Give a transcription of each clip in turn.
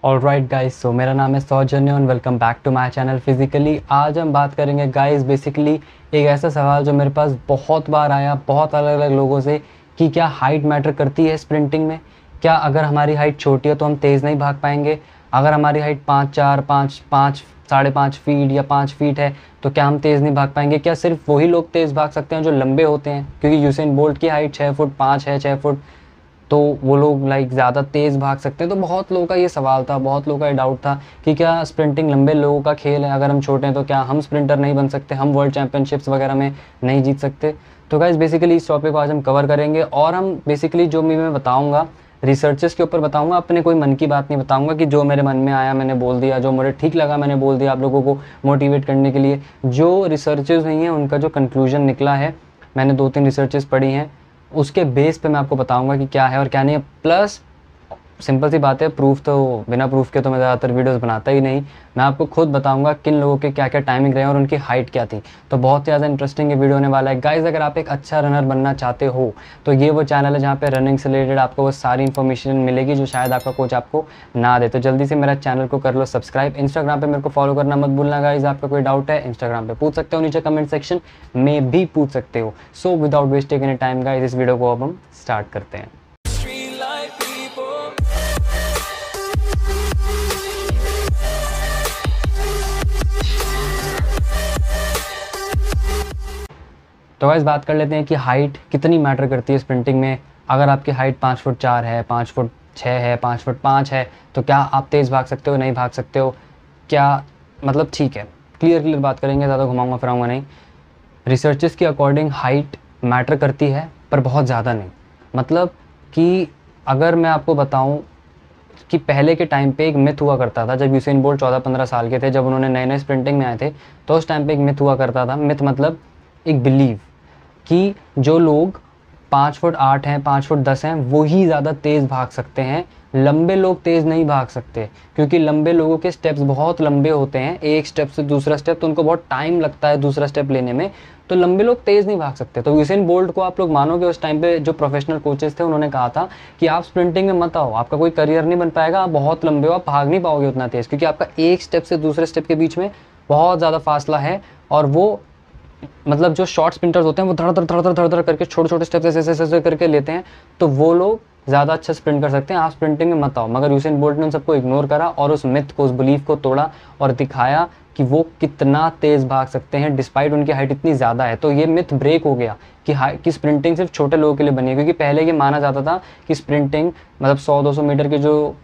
Alright guys, सो मेरा नाम है सौजन्य और welcome back to my channel physically. आज हम बात करेंगे गाइस बेसिकली एक ऐसा सवाल जो मेरे पास बहुत बार आया बहुत अलग अलग लोगों से कि क्या हाइट मैटर करती है स्प्रिंटिंग में। क्या अगर हमारी हाइट छोटी है तो हम तेज़ नहीं भाग पाएंगे? अगर हमारी हाइट 5'4", 5'5", 5.5 फीट या 5 फीट है तो क्या हम तेज़ नहीं भाग पाएंगे? क्या सिर्फ वही लोग तेज़ भाग सकते हैं जो लंबे होते हैं? क्योंकि यूसेन बोल्ट की हाइट 6 फुट 5 है, 6 फुट, तो वो लोग ज़्यादा तेज़ भाग सकते हैं। तो बहुत लोगों का ये सवाल था, बहुत लोगों का ये डाउट था कि क्या स्प्रिंटिंग लंबे लोगों का खेल है? अगर हम छोटे हैं तो क्या हम स्प्रिंटर नहीं बन सकते? हम वर्ल्ड चैम्पियनशिप्स वगैरह में नहीं जीत सकते? तो गाइस बेसिकली इस टॉपिक को आज हम कवर करेंगे और हम बेसिकली जो मैं बताऊँगा रिसर्चेस के ऊपर बताऊंगा, अपने कोई मन की बात नहीं बताऊंगा कि जो मेरे मन में आया मैंने बोल दिया, जो मुझे ठीक लगा मैंने बोल दिया आप लोगों को मोटिवेट करने के लिए। जो रिसर्चेस हुई हैं उनका जो कंक्लूजन निकला है, मैंने 2-3 रिसर्चेस पढ़ी हैं, उसके बेस पे मैं आपको बताऊंगा कि क्या है और क्या नहीं है। प्लस सिंपल सी बात है, प्रूफ तो बिना प्रूफ के तो मैं ज़्यादातर वीडियोस बनाता ही नहीं। मैं आपको खुद बताऊंगा किन लोगों के क्या क्या टाइमिंग रहे और उनकी हाइट क्या थी। तो बहुत ही ज़्यादा इंटरेस्टिंग ये वीडियो होने वाला है गाइस। अगर आप एक अच्छा रनर बनना चाहते हो तो ये वो चैनल है जहाँ पे रनिंग से रिलेटेड आपको वो सारी इन्फॉर्मेशन मिलेगी जो शायद आपका कोच आपको ना दे। तो जल्दी से मेरा चैनल को कर लो सब्सक्राइब। इंस्टाग्राम पर मेरे को फॉलो करना मत भूलना गाइस। आपका कोई डाउट है इंस्टाग्राम पर पूछ सकते हो, नीचे कमेंट सेक्शन में भी पूछ सकते हो। So without wasting any time guys, इस वीडियो को अब हम स्टार्ट करते हैं। तो गाइस बात कर लेते हैं कि हाइट कितनी मैटर करती है स्प्रिंटिंग में। अगर आपकी हाइट 5'4" है, 5'6" है, 5'5" है तो क्या आप तेज़ भाग सकते हो? नहीं भाग सकते हो? क्या मतलब ठीक है, क्लियर बात करेंगे, ज़्यादा घुमाऊंगा फिराऊंगा नहीं। रिसर्चेस के अकॉर्डिंग हाइट मैटर करती है पर बहुत ज़्यादा नहीं। मतलब कि अगर मैं आपको बताऊं कि पहले के टाइम पे एक मिथ हुआ करता था, जब यूसेन बोल्ट 14-15 साल के थे, जब उन्होंने नए नए स्प्रिंटिंग में आए थे, तो उस टाइम पे एक मिथ हुआ करता था। मिथ मतलब एक बिलीव कि जो लोग 5'8" हैं, 5'10" हैं, वो ही ज़्यादा तेज़ भाग सकते हैं, लंबे लोग तेज़ नहीं भाग सकते। क्योंकि लंबे लोगों के स्टेप्स बहुत लंबे होते हैं, एक स्टेप से दूसरा स्टेप, तो उनको बहुत टाइम लगता है दूसरा स्टेप लेने में, तो लंबे लोग तेज़ नहीं भाग सकते। तो यूसेन बोल्ट को आप लोग मानोगे उस टाइम पे जो प्रोफेशनल कोचेस थे उन्होंने कहा था कि आप स्प्रिंटिंग में मत आओ, आपका कोई करियर नहीं बन पाएगा, आप बहुत लंबे हो, आप भाग नहीं पाओगे उतना तेज़, क्योंकि आपका एक स्टेप से दूसरे स्टेप के बीच में बहुत ज़्यादा फासला है। और वो मतलब जो शॉर्ट स्प्रिंटर्स होते हैं वो धड़ धड़ करके छोटे छोटे स्टेप्स ऐसे ऐसे करके लेते हैं, तो वो लोग ज़्यादा अच्छा स्प्रिंट कर सकते हैं। आप स्प्रिंटिंग में मत आओ। मगर यूसेन बोल्ट ने उन सबको इग्नोर करा और उस मिथ को, उस बिलीफ को तोड़ा और दिखाया कि वो कितना तेज़ भाग सकते हैं डिस्पाइट उनकी हाइट इतनी ज़्यादा है। तो ये मिथ ब्रेक हो गया कि स्प्रिंटिंग सिर्फ छोटे लोगों के लिए बनी है। क्योंकि पहले ये माना जाता था कि स्प्रिंटिंग मतलब 100-200 मीटर के जो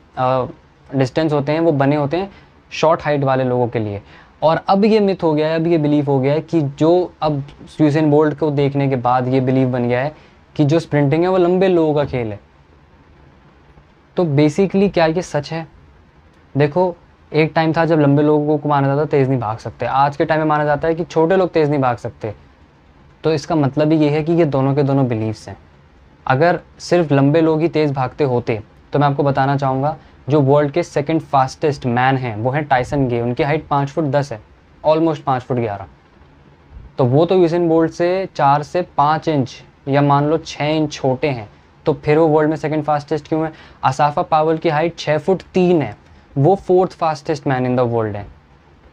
डिस्टेंस होते हैं वो बने होते हैं शॉर्ट हाइट वाले लोगों के लिए। और अब ये मिथ हो गया है, अब ये बिलीव हो गया है कि जो अब यूसेन बोल्ट को देखने के बाद ये बिलीव बन गया है कि जो स्प्रिंटिंग है वो लंबे लोगों का खेल है। तो बेसिकली क्या ये सच है? देखो, एक टाइम था जब लंबे लोगों को माना जाता तेज़ नहीं भाग सकते, आज के टाइम में माना जाता है कि छोटे लोग तेज़ नहीं भाग सकते। तो इसका मतलब ही ये है कि ये दोनों के दोनों बिलीव्स हैं। अगर सिर्फ लंबे लोग ही तेज़ भागते होते तो मैं आपको बताना चाहूँगा जो वर्ल्ड के सेकंड फास्टेस्ट मैन हैं वो हैं टाइसन गे। उनकी हाइट 5'10" है, ऑलमोस्ट 5'11". तो वो तो यूसेन बोल्ट से 4 से 5 इंच या मान लो 6 इंच छोटे हैं, तो फिर वो वर्ल्ड में सेकंड फास्टेस्ट क्यों है? असाफा पावल की हाइट 6'3" है, वो 4th fastest man in the world है।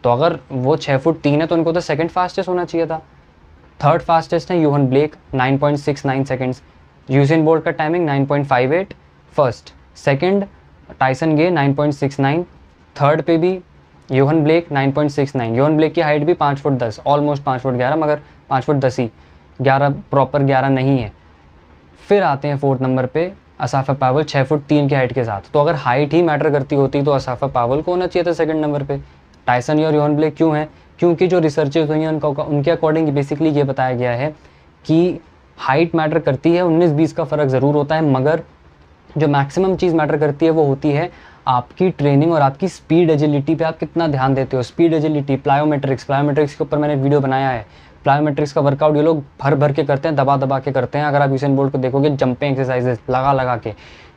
तो अगर वो 6'3" है तो उनको तो सेकंड फास्टेस्ट होना चाहिए था। 3rd फास्टेस्ट है यूहन ब्लेक 9.69 सेकेंड्स। यूसेन बोल्ट का टाइमिंग 9.58 फर्स्ट, सेकंड टाइसन गे 9.69, थर्ड पे भी यूहन ब्लेक 9.69। यूहन ब्लेक की हाइट भी 5'10", ऑलमोस्ट 5'11", मगर 5'10" ही, 11 प्रॉपर 11 नहीं है। फिर आते हैं 4th नंबर पे असाफा पावल 6'3" की हाइट के साथ। तो अगर हाइट ही मैटर करती होती तो असाफा पावल को होना चाहिए था सेकंड नंबर पे। टाइसन और यूहन ब्लेक क्यों है? क्योंकि जो रिसर्चेज हुई हैं उनके अकॉर्डिंग बेसिकली ये बताया गया है कि हाइट मैटर करती है, 19-20 का फ़र्क ज़रूर होता है, मगर जो मैक्सिमम चीज़ मैटर करती है वो होती है आपकी ट्रेनिंग और आपकी स्पीड एजिलिटी पे आप कितना ध्यान देते हो। स्पीड एजिलिटी, प्लायोमेट्रिक्स के ऊपर मैंने वीडियो बनाया है। प्लायोमेट्रिक्स का वर्कआउट ये लोग भर भर के करते हैं, दबा दबा के करते हैं। अगर आप यूसेन बोल्ट को देखोगे जंपिंग एक्सरसाइजेस लगा के,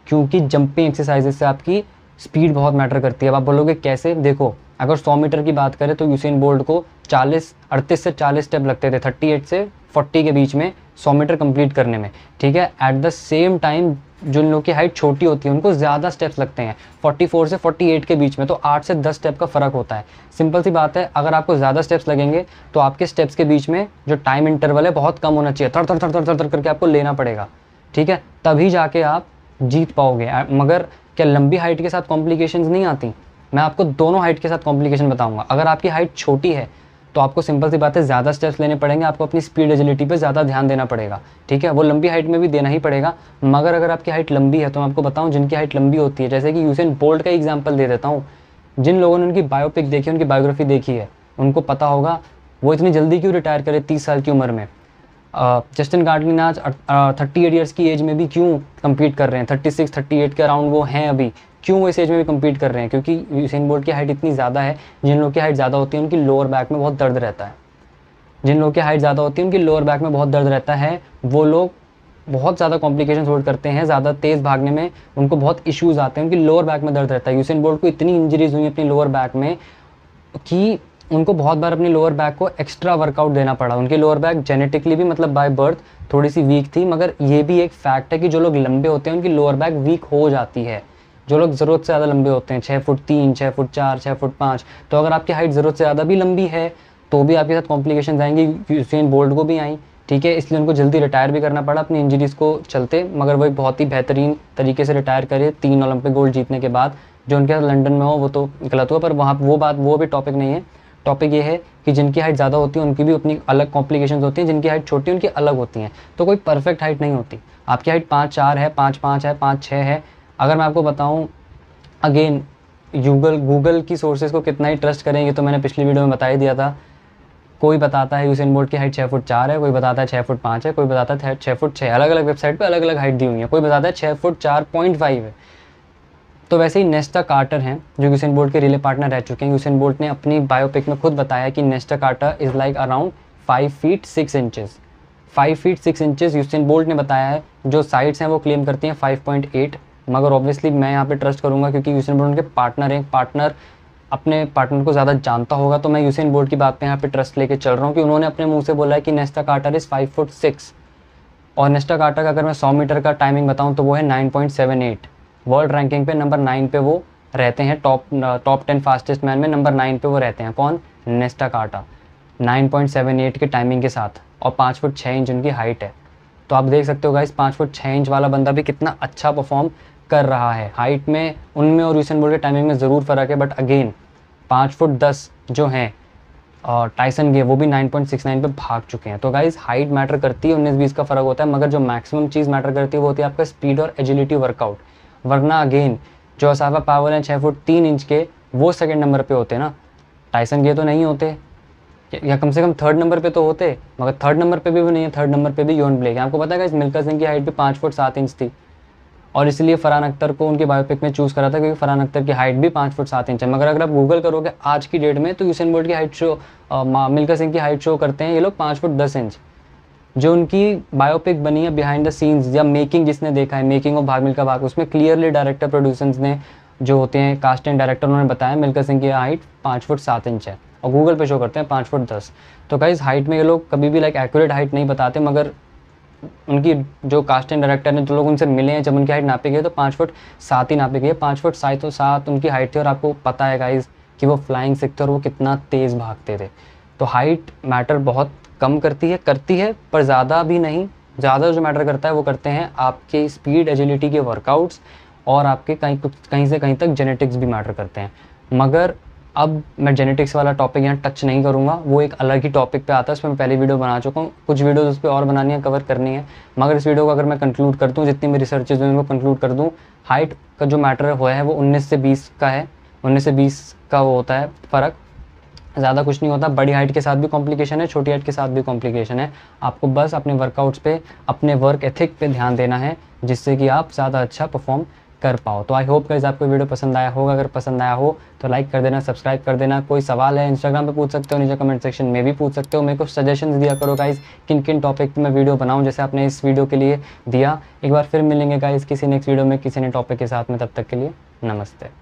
क्योंकि जंपिंग एक्सरसाइजेस से आपकी स्पीड बहुत मैटर करती है। अब आप बोलोगे कैसे? देखो, अगर 100 मीटर की बात करें तो यूसेन बोल्ट को 38 से 40 स्टेप लगते थे 38 से 40 के बीच में 100 मीटर कंप्लीट करने में, ठीक है। एट द सेम टाइम जिन लोगों की हाइट छोटी होती है उनको ज़्यादा स्टेप्स लगते हैं 44 से 48 के बीच में, तो 8 से 10 स्टेप का फ़र्क होता है। सिंपल सी बात है, अगर आपको ज़्यादा स्टेप्स लगेंगे तो आपके स्टेप्स के बीच में जो टाइम इंटरवल है बहुत कम होना चाहिए, थर थर थर थर थर थर करके आपको लेना पड़ेगा, ठीक है, तभी जाके आप जीत पाओगे। मगर क्या लंबी हाइट के साथ कॉम्प्लिकेशंस नहीं आती? मैं आपको दोनों हाइट के साथ कॉम्प्लिकेशन बताऊंगा। अगर आपकी हाइट छोटी है तो आपको सिंपल सी बात है ज़्यादा स्टेप्स लेने पड़ेंगे, आपको अपनी स्पीड एजिलिटी पे ज़्यादा ध्यान देना पड़ेगा, ठीक है। वो लंबी हाइट में भी देना ही पड़ेगा। मगर अगर आपकी हाइट लंबी है तो मैं आपको बताऊं, जिनकी हाइट लंबी होती है, जैसे कि यूसेन बोल्ट का एग्जांपल दे देता हूँ, जिन लोगों ने उनकी बायोपिक देखी है, उनकी बायोग्राफी देखी है, उनको पता होगा वो इतनी जल्दी क्यों रिटायर करे 30 साल की उम्र में। जस्टिन गाटलिन आज 38 ईयर्स की एज में भी क्यों कम्पीट कर रहे हैं, 36-38 के अराउंड वो हैं अभी, क्यों वो इस एज में भी कम्पीट कर रहे हैं? क्योंकि यूसेन बोल्ट की हाइट इतनी ज़्यादा है। जिन लोगों की हाइट ज़्यादा होती है उनकी लोअर बैक में बहुत दर्द रहता है, जिन लोगों की हाइट ज़्यादा होती है उनकी लोअर बैक में बहुत दर्द रहता है, वो लोग बहुत ज़्यादा कॉम्प्लिकेशन होल्ड करते हैं, ज़्यादा तेज़ भागने में उनको बहुत इश्यूज़ आते हैं, उनकी लोअर बैक में दर्द रहता है। यूसेन बोल्ट को इतनी इंजरीज हुई अपनी लोअर बैक में कि उनको बहुत बार अपनी लोअर बैक को एक्स्ट्रा वर्कआउट देना पड़ा। उनकी लोअर बैक जेनेटिकली भी मतलब बाय बर्थ थोड़ी सी वीक थी, मगर ये भी एक फैक्ट है कि जो लोग लंबे होते हैं उनकी लोअर बैक वीक हो जाती है। जो लोग ज़रूरत से ज़्यादा लंबे होते हैं, 6 फुट 3, 6 फुट 4, 6 फुट 5, तो अगर आपकी हाइट ज़रूरत से ज़्यादा भी लंबी है तो भी आपके साथ कॉम्प्लिकेशन आएंगी। यूसेन बोल्ट को भी आई, ठीक है, इसलिए उनको जल्दी रिटायर भी करना पड़ा अपनी इंजरीज़ को चलते, मगर वो एक बहुत ही बेहतरीन तरीके से रिटायर करे 3 ओलंपिक गोल्ड जीतने के बाद। जो उनके साथ लंदन में हो वो तो गलत हुआ, पर वहाँ वो भी टॉपिक नहीं है। टॉपिक ये है कि जिनकी हाइट ज़्यादा होती है उनकी भी अपनी अलग कॉम्प्लिकेशंस होती हैं, जिनकी हाइट छोटी है उनकी अलग होती हैं। तो कोई परफेक्ट हाइट नहीं होती। आपकी हाइट 5'4" है, 5'5" है, 5'6" है। अगर मैं आपको बताऊँ, अगेन गूगल की सोर्सेज को कितना ही ट्रस्ट करेंगे तो मैंने पिछली वीडियो में बता ही दिया था। कोई बताता है यूसेन बोल्ट की हाइट 6 फुट 4 है, कोई बताता है 6 फुट 5 है, कोई बताता है 6 फुट 6, अलग अलग वेबसाइट पे अलग अलग हाइट दी हुई है। कोई बताता है 6 फुट 4.5 है। तो वैसे ही नेस्टा कार्टर हैं जो यूसेन बोल्ट के रिले पार्टनर रह चुके हैं। यूसेन बोल्ट ने अपनी बायोपिक में खुद बताया कि Nesta Carter is like around 5 feet 6 inches. 5 feet 6 inches Usain Bolt ने बताया है। जो साइड्स हैं वो क्लेम करती हैं 5.8, मगर ऑब्वियसली मैं यहाँ पे ट्रस्ट करूँगा क्योंकि यूसेन बोल्ट उनके पार्टनर हैं। पार्टनर अपने पार्टनर को ज़्यादा जानता होगा, तो मैं यूसेन बोल्ट की बात पे यहाँ पे ट्रस्ट लेके चल रहा हूँ कि उन्होंने अपने मुँह से बोला है कि नेस्टा कार्टर इज़ 5 फुट 6। और नेस्टा कार्टर का अगर मैं 100 मीटर का टाइमिंग बताऊँ तो वो है 9.78। वर्ल्ड रैंकिंग पे नंबर 9 पे वो रहते हैं। टॉप 10 फास्टेस्ट मैन में नंबर 9 पे वो रहते हैं। कौन? नेस्टा कार्टर, 9.78 के टाइमिंग के साथ, और 5 फुट 6 इंच उनकी हाइट है। तो आप देख सकते हो गाइस, 5 फुट 6 इंच वाला बंदा भी कितना अच्छा परफॉर्म कर रहा है। हाइट में उनमें और यूसेन बोल्ट के टाइमिंग में ज़रूर फ़र्क है, बट अगेन 5 फुट 10 जो हैं और टाइसन गे वो भी 9.69 पे भाग चुके हैं। तो गाइस हाइट मैटर करती है, 19-20 का फ़र्क होता है, मगर जो मैक्सिमम चीज़ मैटर करती है वो होती है आपका स्पीड और एजिलिटी वर्कआउट। वरना अगेन जो असाफा पावल हैं 6 फुट 3 इंच के, वो सेकंड नंबर पे होते ना, टाइसन गे तो नहीं होते, या कम से कम थर्ड नंबर पे तो होते, मगर थर्ड नंबर पे भी वो नहीं है। थर्ड नंबर पे भी योन ब्लेक है। आपको पता है गाइस मिल्खा सिंह की हाइट भी 5 फुट 7 इंच थी, और इसलिए फरहान अख्तर को उनकी बायोपिक में चूज़ करा था क्योंकि फरहान अख्तर की हाइट भी 5 फुट 7 इंच है। मगर अगर आप गूगल करोगे आज की डेट में तो यूसेन बोल्ट की हाइट शो, मिल्खा सिंह की हाइट शो करते हैं ये लोग 5 फुट 10 इंच। जो उनकी बायोपिक बनी है बिहाइंड द सीन्स या मेकिंग, जिसने देखा है मेकिंग ऑफ भाग मिल्खा भाग, उसमें क्लियरली डायरेक्टर प्रोड्यूसर्स ने जो होते हैं कास्ट एंड डायरेक्टर, उन्होंने बताया मिल्खा सिंह की हाइट 5 फुट 7 इंच है, और गूगल पे शो करते हैं 5 फुट 10। तो गाइस हाइट में ये लोग कभी भी लाइक एक्यूरेट हाइट नहीं बताते, मगर उनकी जो कास्ट एंड डायरेक्टर ने, जो लोग उनसे मिले हैं, जब उनकी हाइट नापी गई तो 5 फुट 7 ही नापी गई है। 5 फुट 7 उनकी हाइट थी, और आपको पता है गाइस कि वो फ्लाइंग सीखते और वो कितना तेज़ भागते थे। तो हाइट मैटर बहुत कम करती है, पर ज़्यादा भी नहीं। ज़्यादा जो मैटर करता है वो करते हैं आपके स्पीड एजिलिटी के वर्कआउट्स, और आपके कहीं से कहीं तक जेनेटिक्स भी मैटर करते हैं। मगर अब मैं जेनेटिक्स वाला टॉपिक यहाँ टच नहीं करूँगा, वो एक अलग ही टॉपिक पे आता है, उस पर मैं पहले वीडियो बना चुका हूँ। कुछ वीडियोस उस पर और बनानी है, कवर करनी है। मगर इस वीडियो को अगर मैं कंक्लूड कर दूँ, जितनी मेरी रिसर्चेज हुई उनको कंक्लूड कर दूँ, हाइट का जो मैटर हुआ है वो 19 से 20 का है। 19 से 20 का वो होता है फ़र्क, ज़्यादा कुछ नहीं होता। बड़ी हाइट के साथ भी कॉम्प्लिकेशन है, छोटी हाइट के साथ भी कॉम्प्लिकेशन है। आपको बस अपने वर्कआउट्स पे, अपने वर्क एथिक पे ध्यान देना है, जिससे कि आप ज़्यादा अच्छा परफॉर्म कर पाओ। तो आई होप गाइस आपको वीडियो पसंद आया होगा। अगर पसंद आया हो तो लाइक कर देना, सब्सक्राइब कर देना। कोई सवाल है इंस्टाग्राम पे पूछ सकते हो, नीचे कमेंट सेक्शन में भी पूछ सकते हो। मेरे को सजेशंस दिया करो गाइस, किन किन टॉपिक पे मैं वीडियो बनाऊं, जैसे आपने इस वीडियो के लिए दिया। एक बार फिर मिलेंगे गाइस किसी नेक्स्ट वीडियो में किसी नए टॉपिक के साथ में। तब तक के लिए नमस्ते।